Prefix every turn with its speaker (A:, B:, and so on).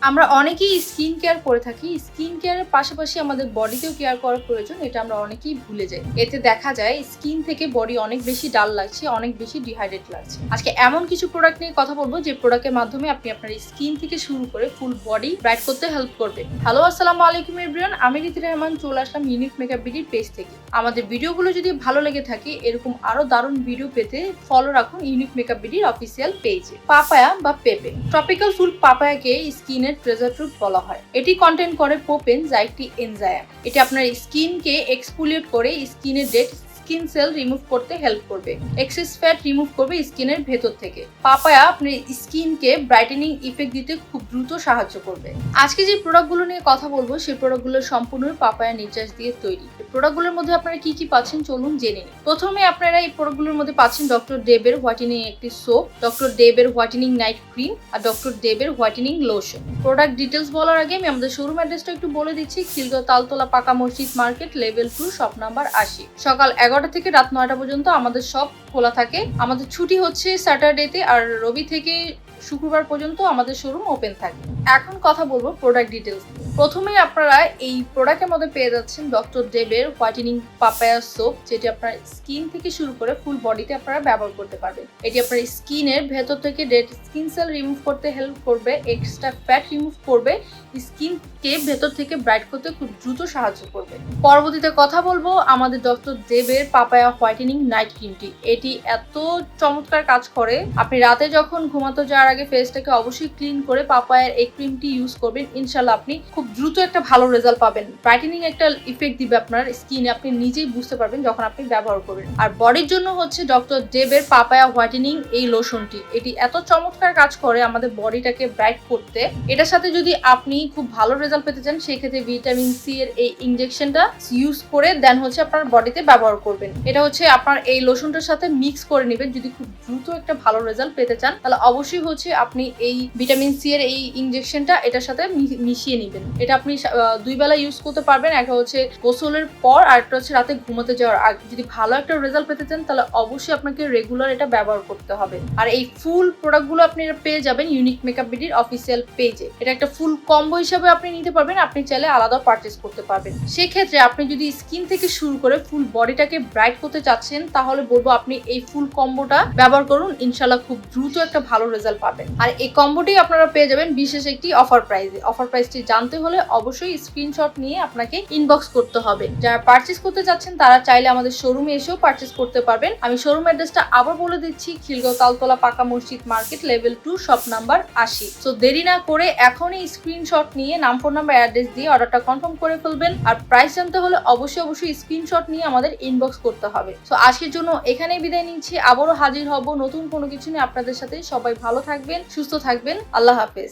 A: আমরা অনেকেই skin care করে থাকি। স্কিন কেয়ারের পাশাপাশি আমাদের বডিতেও কেয়ার করার প্রয়োজন, এটা আমরা অনেকেই ভুলে যাই। এতে দেখা যায় স্কিন থেকে বডি অনেক বেশি ডাল লাগছে, অনেক বেশি ডিহাইড্রেট লাগছে। আজকে এমন কিছু প্রোডাক্ট নিয়ে কথা বলবো যে প্রোডাক্টের মাধ্যমে আপনি আপনার স্কিন থেকে শুরু করে ফুল বডি ব্রাইট করতে হেল্প করবে। হ্যালো, আসসালামু আলাইকুম এভরিওয়ান, আমি রীতি রহমান চলে আসলাম ইউনিক মেকআপ বিডির পেজ থেকে। আমাদের ভিডিওগুলো যদি ভালো লেগে থাকে, এরকম আরো দারুণ ভিডিও পেতে ফলো রাখুন ইউনিক মেকআপ বিডির অফিসিয়াল পেজে। পাপায়া বা পেঁপে, ট্রপিক্যাল ফুল পাপায়াকে স্কিনের ট্রেজার ফ্রুট বলা হয়। এটি কন্টেন্ট করে পোপেন, যা একটি এনজাইম। এটি আপনার স্কিনকে এক্সফোলিয়েট করে স্কিনের ডেড স্কিন সেল রিমুভ করতে হেল্প করবে। এক্সেস ফ্যাট রিমুভ করবে স্কিনের ভেতর থেকে। পাপায়া আপনার স্কিনকে ব্রাইটেনিং ইফেক্ট দিতে খুব দ্রুত সাহায্য করবে। আজকে যে প্রোডাক্টগুলো নিয়ে কথা বলবো, সেই প্রোডাক্টগুলো সম্পূর্ণ পাপায়া নির্যাস দিয়ে তৈরি। প্রোডাক্টগুলোর মধ্যে আপনারা কি কি পাচ্ছেন চলুন জেনে নিন। প্রথমে আপনারা এই প্রোডাক্টগুলোর মধ্যে পাচ্ছেন ডক্টর ডেবের হোয়াইটেনিং একটি সোপ, ডক্টর ডেবের হোয়াইটেনিং নাইট ক্রিম আর ডক্টর ডেবের হোয়াইটেনিং লোশন। প্রোডাক্ট ডিটেলস বলার আগে আমি আমাদের শোরুম অ্যাড্রেসটা একটু বলে দিচ্ছি। খিলগাঁও তালতলা পাকা মসজিদ মার্কেট, লেভেল 2, শপ নাম্বার 80। সকাল 11টা থেকে রাত 9টা পর্যন্ত আমাদের শপ খোলা থাকে। আমাদের ছুটি হচ্ছে স্যাটারডেতে, আর রবি থেকে শুক্রবার পর্যন্ত আমাদের শোরুম ওপেন থাকে। এখন কথা বলবো প্রোডাক্ট ডিটেলস। প্রথমে আপনারা এই প্রোডাক্টের মধ্যে পেয়ে যাচ্ছেন ডক্টর ডেবের হোয়াইটেনিং পাপায়া সোপ, যেটি আপনার স্কিন থেকে শুরু করে ফুল বডিতে আপনারা ব্যবহার করতে পারবেন। এটি আপনার স্কিনের ভেতর থেকে ডেড স্কিন সেল রিমুভ করতে হেল্প করবে, এক্সট্রা ফ্যাট রিমুভ করবে, স্কিনকে ভেতর থেকে ব্রাইট করতে খুব দ্রুত সাহায্য করবে। পরবর্তীতে কথা বলবো আমাদের ডক্টর ডেবের পাপায়া হোয়াইটেনিং নাইট ক্রিমটি। এটি এত চমৎকার কাজ করে, আপনি রাতে যখন ঘুমাতে যাওয়ার আগে ফেসটাকে অবশ্যই ক্লিন করে পাপায়ার এই ক্রিমটি ইউজ করবেন। ইনশাল্লাহ আপনি খুব দ্রুত একটা ভালো রেজাল্ট পাবেন। ব্রাইটেনিং একটা ইফেক্ট দিবে আপনার স্কিনে, আপনি নিজেই বুঝতে পারবেন যখন আপনি ব্যবহার করবেন। আর বডির জন্য হচ্ছে ডক্টর ডেবের পাপায়া হোয়াইটেনিং এই লোশনটি। এটি এত চমৎকার কাজ করে আমাদের বডিটাকে ব্রাইট করতে। এটার সাথে যদি আপনি খুব ভালো রেজাল্ট পেতে চান, সেক্ষেত্রে ভিটামিন সি এর এই ইনজেকশনটা ইউজ করে দেন হচ্ছে আপনার বডিতে ব্যবহার করবেন। এটা হচ্ছে আপনার এই লোশনটার সাথে মিক্স করে নেবেন। যদি খুব দ্রুত একটা ভালো রেজাল্ট পেতে চান, তাহলে অবশ্যই হচ্ছে আপনি এই ভিটামিন সি এর এই ইনজেকশনটা এটার সাথে মিশিয়ে নেবেন। এটা আপনি 2 বেলা ইউজ করতে পারবেন। একটা হচ্ছে গোসলের পর, আর একটা হচ্ছে রাতে ঘুমাতে যাওয়ার আগে। যদি ভালো একটা রেজাল্ট পেতে চান, তাহলে অবশ্যই আপনাকে রেগুলার এটা ব্যবহার করতে হবে। আর এই ফুল প্রোডাক্টগুলো আপনি পেয়ে যাবেন ইউনিক মেকআপ বিডির অফিসিয়াল পেজে। এটা একটা ফুল কম্বো হিসাবে আপনি নিতে পারবেন, আপনি চাইলে আলাদা পারচেজ করতে পারবেন। সেক্ষেত্রে আপনি যদি স্কিন থেকে শুরু করে ফুল বডিটাকে ব্রাইট করতে চাচ্ছেন, তাহলে বলবো আপনি এই ফুল কম্বোটা ব্যবহার করুন। ইনশাল্লাহ খুব দ্রুত একটা ভালো রেজাল্ট পাবেন। আর এই কম্বোটি আপনারা পেয়ে যাবেন বিশেষ একটি অফার প্রাইসে। অফার প্রাইসটি জানতে হলে অবশ্যই স্ক্রিনশট নিয়ে আপনাকে ইনবক্স করতে হবে। যারা পারচেজ করতে চাচ্ছেন তারা চাইলে আমাদের শোরুমে এসেও পারচেজ করতে পারবেন। আমি শোরুম অ্যাড্রেসটা আবার বলে দিচ্ছি, খিলগাঁও তালতলা পাকা মসজিদ market, level 2, shop number 80। So দেরি না করে এখনই স্ক্রিনশট নিয়ে নাম, ফোন নাম্বার, অ্যাড্রেস দিয়ে অর্ডারটা কনফার্ম করে ফেলবেন। আর প্রাইস জানতে হলে অবশ্যই স্ক্রিনশট নিয়ে আমাদের ইনবক্স করতে হবে। সো আজকের জন্য এখানেই বিদায় নিচ্ছি। আবারও হাজির হব নতুন কোনো কিছু নিয়ে আপনাদের সাথে। সবাই ভালো থাকবেন, সুস্থ থাকবেন। আল্লাহ হাফেজ।